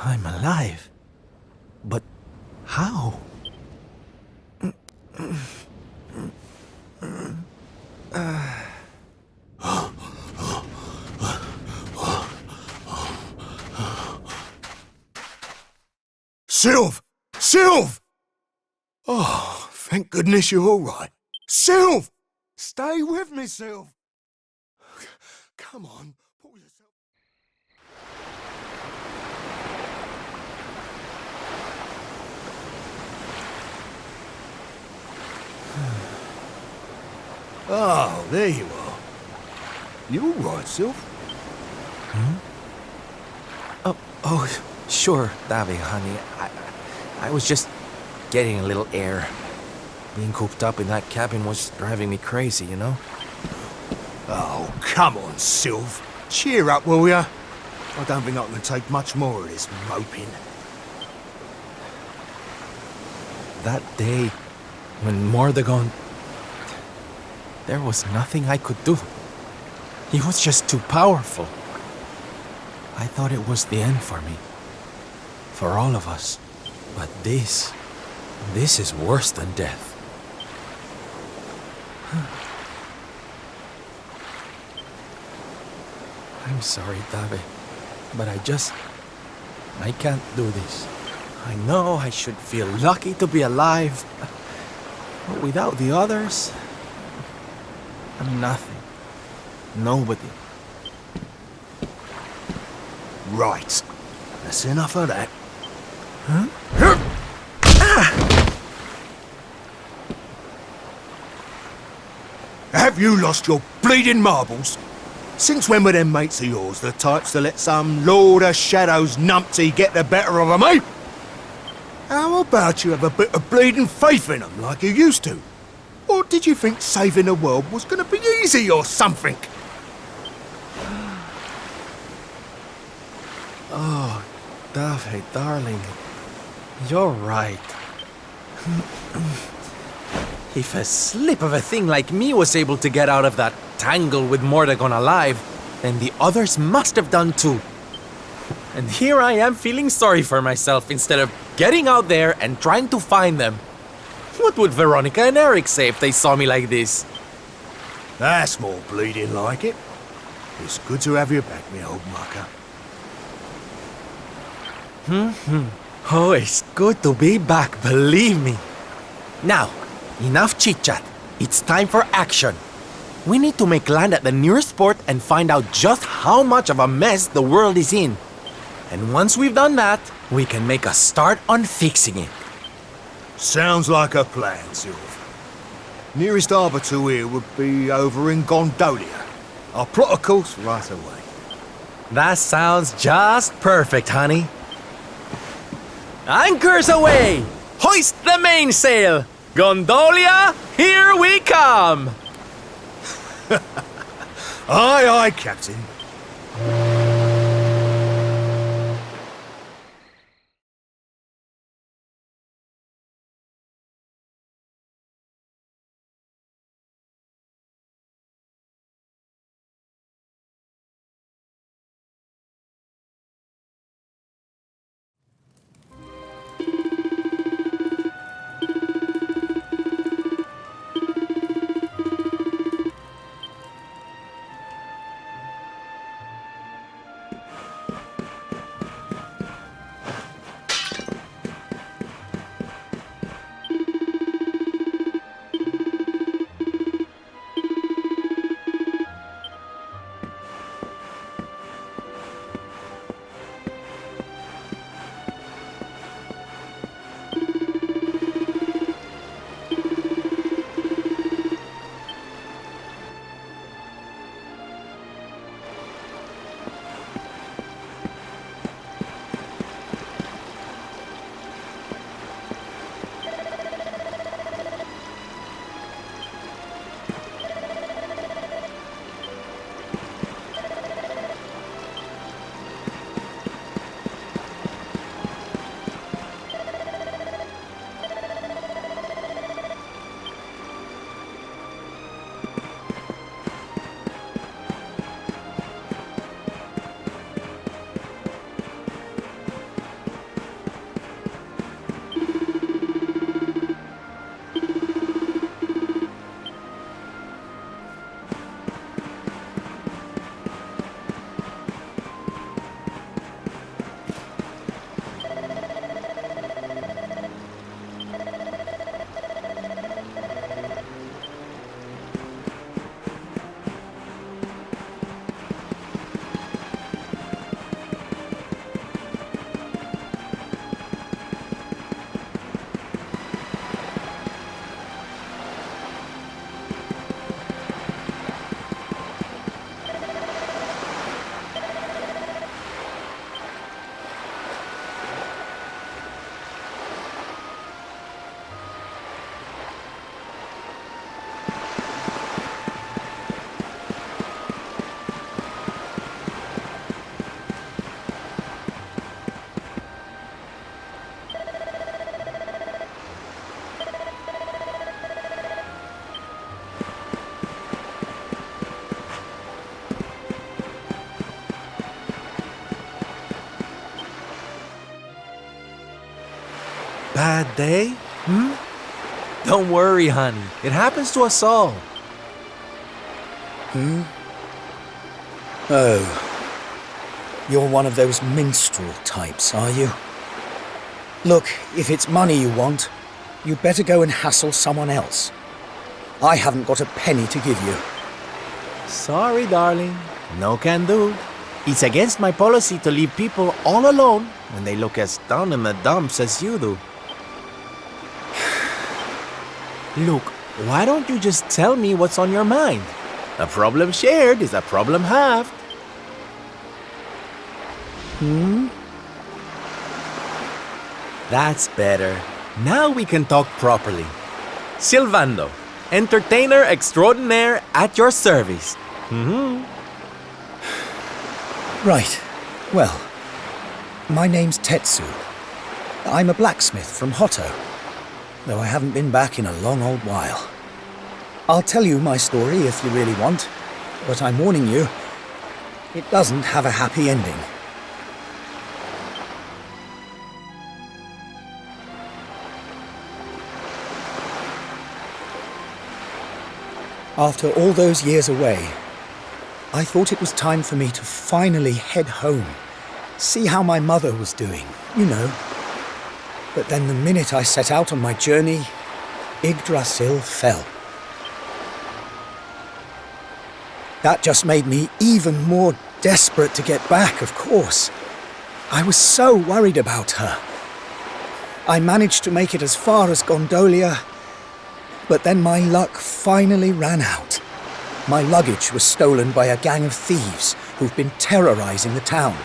I'm alive. But how? Sylv! Sylv! Oh, thank goodness you're all right. Sylv! Stay with me, Sylv! Come on, pull yourself... Oh, there you are. You all right, Sylv? Oh, sure, Davy, honey. I was just getting a little air. Being cooped up in that cabin was driving me crazy, you know? Oh, come on, Sylv. Cheer up, will ya? I don't think I can take much more of this moping. That day, when Mordegon... There was nothing I could do. He was just too powerful. I thought it was the end for me. For all of us. But this is worse than death. I'm sorry, Tabe, but I can't do this. I know I should feel lucky to be alive, but without the others, I'm nothing. Nobody. Right. That's enough of that. Huh? Have you lost your bleeding marbles? Since when were them mates of yours the types to let some Lord of Shadows numpty get the better of 'em, eh? How about you have a bit of bleeding faith in 'em like you used to? Or did you think saving the world was gonna be easy or something? Oh, Daphne, darling, you're right. If a slip of a thing like me was able to get out of that tangle with Mordegon alive, then the others must have done too. And here I am feeling sorry for myself instead of getting out there and trying to find them. What would Veronica and Eric say if they saw me like this? That's more bleeding like it. It's good to have you back, me old mucker. Oh, it's good to be back, believe me. Now, enough chit-chat. It's time for action. We need to make land at the nearest port and find out just how much of a mess the world is in. And once we've done that, we can make a start on fixing it. Sounds like a plan, Sylv. Nearest harbour to here would be over in Gondolia. I'll plot a course right away. That sounds just perfect, honey. Anchors away! Hoist the mainsail! Gondolia, here we come! Aye, aye, Captain. bad day? Don't worry, honey. It happens to us all. Oh. You're one of those minstrel types, are you? Look, if it's money you want, you'd better go and hassle someone else. I haven't got a penny to give you. Sorry, darling. No can do. It's against my policy to leave people all alone when they look as down in the dumps as you do. Look, why don't you just tell me what's on your mind? A problem shared is a problem halved. That's better. Now we can talk properly. Silvando, entertainer extraordinaire at your service. Right. Well, my name's Tetsu. I'm a blacksmith from Hotto, though I haven't been back in a long old while. I'll tell you my story if you really want, but I'm warning you, it doesn't have a happy ending. After all those years away, I thought it was time for me to finally head home, see how my mother was doing, you know. But then the minute I set out on my journey, Yggdrasil fell. That just made me even more desperate to get back, of course. I was so worried about her. I managed to make it as far as Gondolia, but then my luck finally ran out. My luggage was stolen by a gang of thieves who've been terrorizing the town.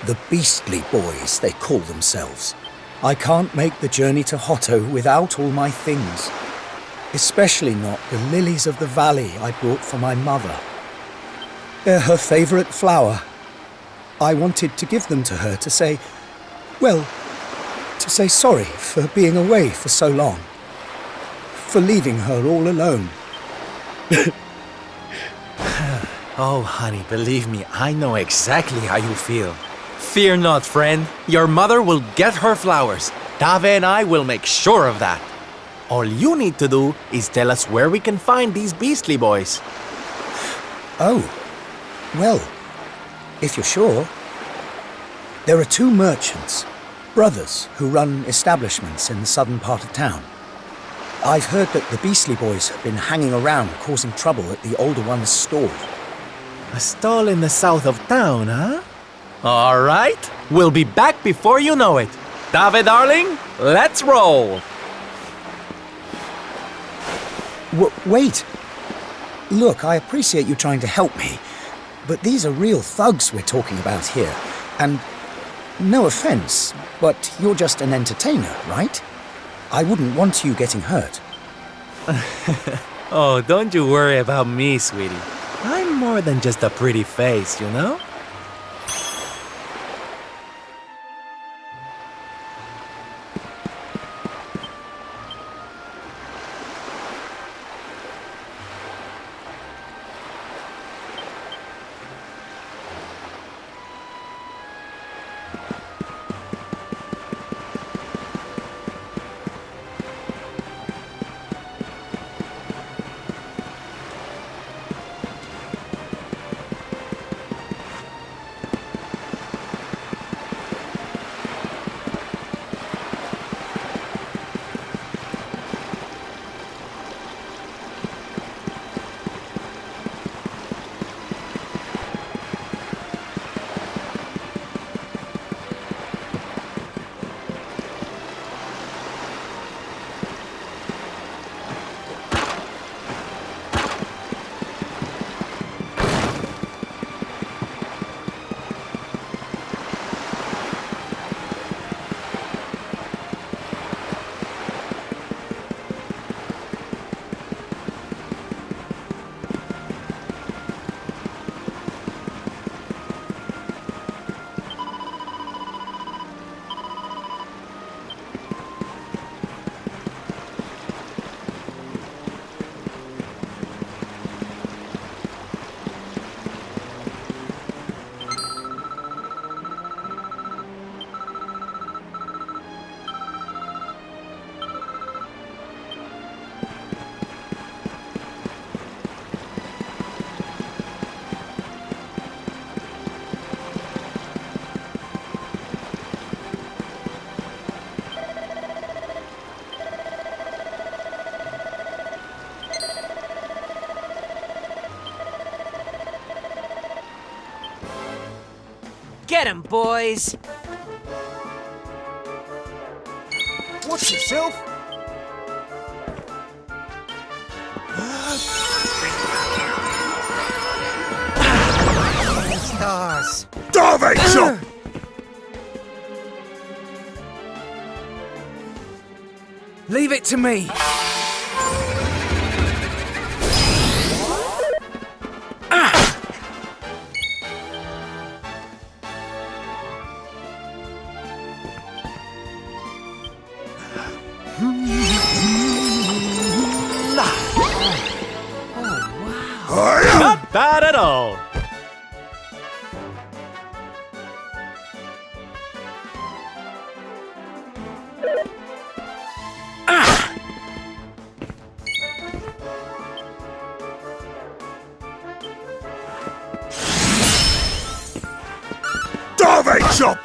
The Beastly Boys, they call themselves. I can't make the journey to Hotto without all my things. Especially not the lilies of the valley I brought for my mother. They're her favorite flower. I wanted to give them to her to say, well, to say sorry for being away for so long. For leaving her all alone. Oh, honey, believe me, I know exactly how you feel. Fear not, friend. Your mother will get her flowers. Dave and I will make sure of that. All you need to do is tell us where we can find these Beastly Boys. Oh, well, if you're sure. There are two merchants, brothers, who run establishments in the southern part of town. I've heard that the Beastly Boys have been hanging around causing trouble at the older one's stall. A stall in the south of town, huh? All right, we'll be back before you know it. Dave, darling, let's roll. Wait. Look, I appreciate you trying to help me, but these are real thugs we're talking about here. And no offense, but you're just an entertainer, right? I wouldn't want you getting hurt. Oh, don't you worry about me, sweetie. I'm more than just a pretty face, you know? Get him, boys! Watch yourself. Stars. Starvation! Leave it to me. Not bad at all. Starvation!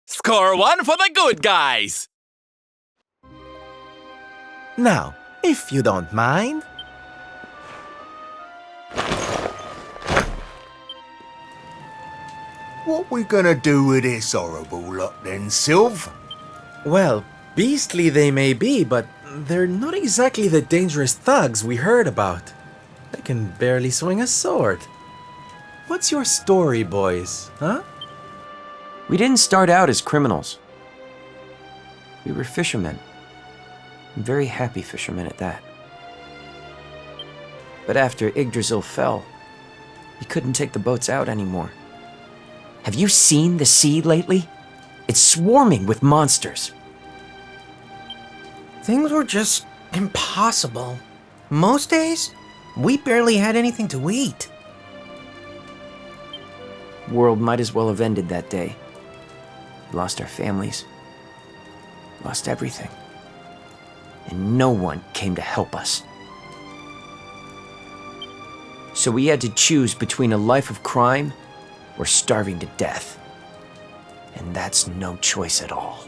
Score one for the good guys. Now, if you don't mind. What we gonna do with this horrible lot then, Sylv? Well, beastly they may be, but they're not exactly the dangerous thugs we heard about. They can barely swing a sword. What's your story, boys, huh? We didn't start out as criminals. We were fishermen. And very happy fishermen at that. But after Yggdrasil fell, we couldn't take the boats out anymore. Have you seen the sea lately? It's swarming with monsters. Things were just impossible. Most days, we barely had anything to eat. World might as well have ended that day. We lost our families. Lost everything. And no one came to help us. So we had to choose between a life of crime or starving to death. And that's no choice at all.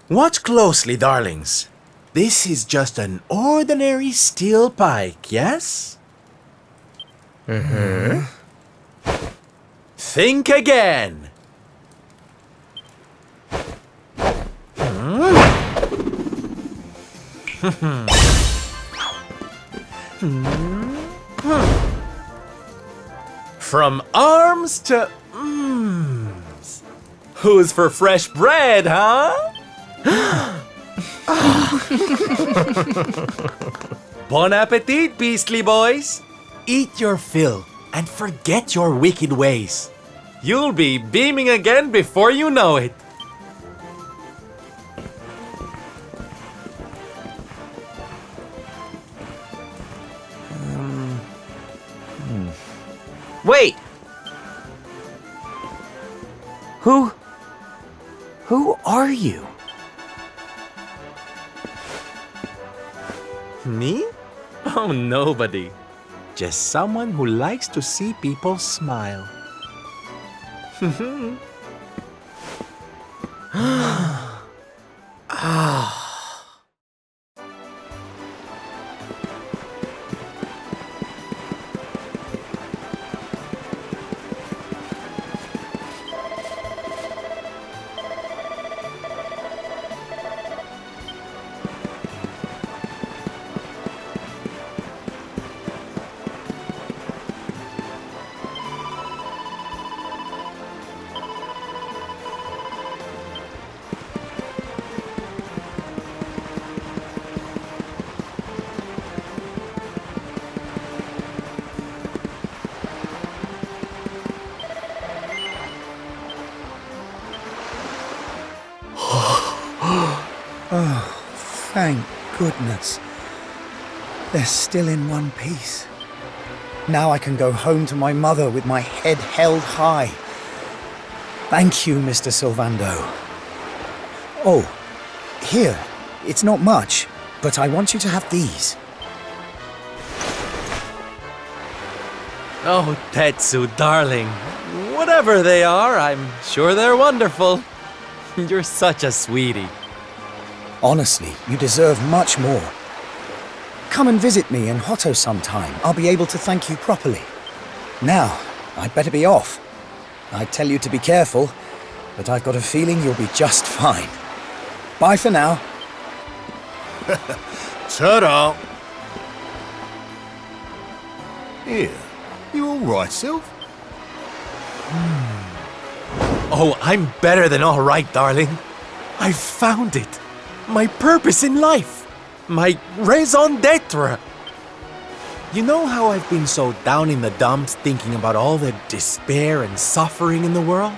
Watch closely, darlings. This is just an ordinary steel pike, yes? Mm-hmm. Think again. From arms to Who's for fresh bread, huh? Bon appetit, beastly boys. Eat your fill and forget your wicked ways. You'll be beaming again before you know it. Wait! Who are you? Me? Oh, nobody. Just someone who likes to see people smile. Thank goodness. They're still in one piece. Now I can go home to my mother with my head held high. Thank you, Mr. Sylvando. Oh, here. It's not much, but I want you to have these. Oh, Tetsu, darling. Whatever they are, I'm sure they're wonderful. You're such a sweetie. Honestly, you deserve much more. Come and visit me in Hotto sometime. I'll be able to thank you properly. Now, I'd better be off. I'd tell you to be careful, but I've got a feeling you'll be just fine. Bye for now. Ta-da! Here, you all right, Sylv? Oh, I'm better than all right, darling. I found it. My purpose in life. My raison d'etre. You know how I've been so down in the dumps thinking about all the despair and suffering in the world?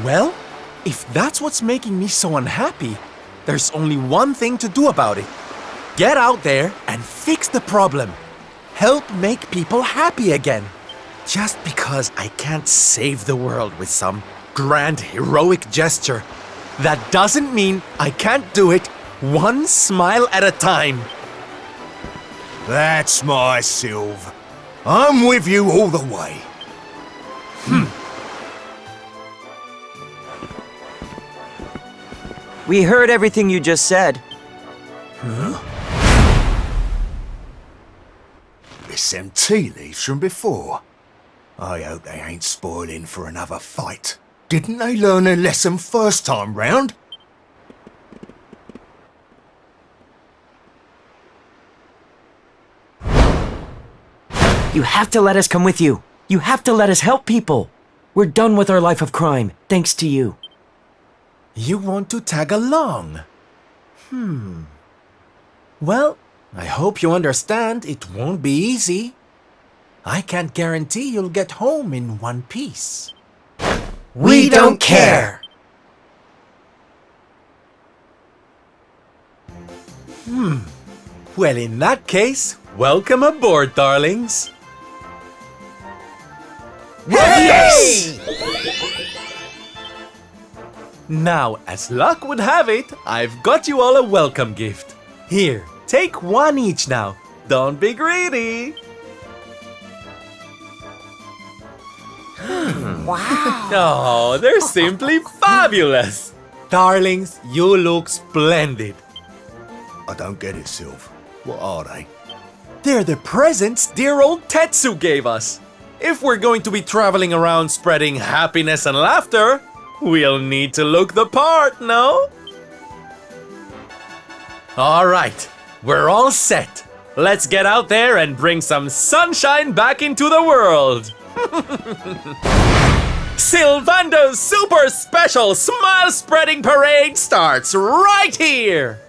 Well, if that's what's making me so unhappy, there's only one thing to do about it. Get out there and fix the problem. Help make people happy again. Just because I can't save the world with some grand heroic gesture, that doesn't mean I can't do it one smile at a time. That's my Sylv. I'm with you all the way. We heard everything you just said. It's them tea leaves from before. I hope they ain't spoiling for another fight. Didn't they learn their lesson first time round? You have to let us come with you. You have to let us help people. We're done with our life of crime, thanks to you. You want to tag along? Well, I hope you understand it won't be easy. I can't guarantee you'll get home in one piece. We don't care. Well, in that case, welcome aboard, darlings. Yes! Now, as luck would have it, I've got you all a welcome gift. Here, take one each now. Don't be greedy. Wow. Oh, they're simply fabulous. Darlings, you look splendid. I don't get it, Sylv. What are they? They're the presents dear old Tetsu gave us. If we're going to be traveling around spreading happiness and laughter, we'll need to look the part, no? All right, we're all set. Let's get out there and bring some sunshine back into the world. Sylvando's super special smile spreading parade starts right here.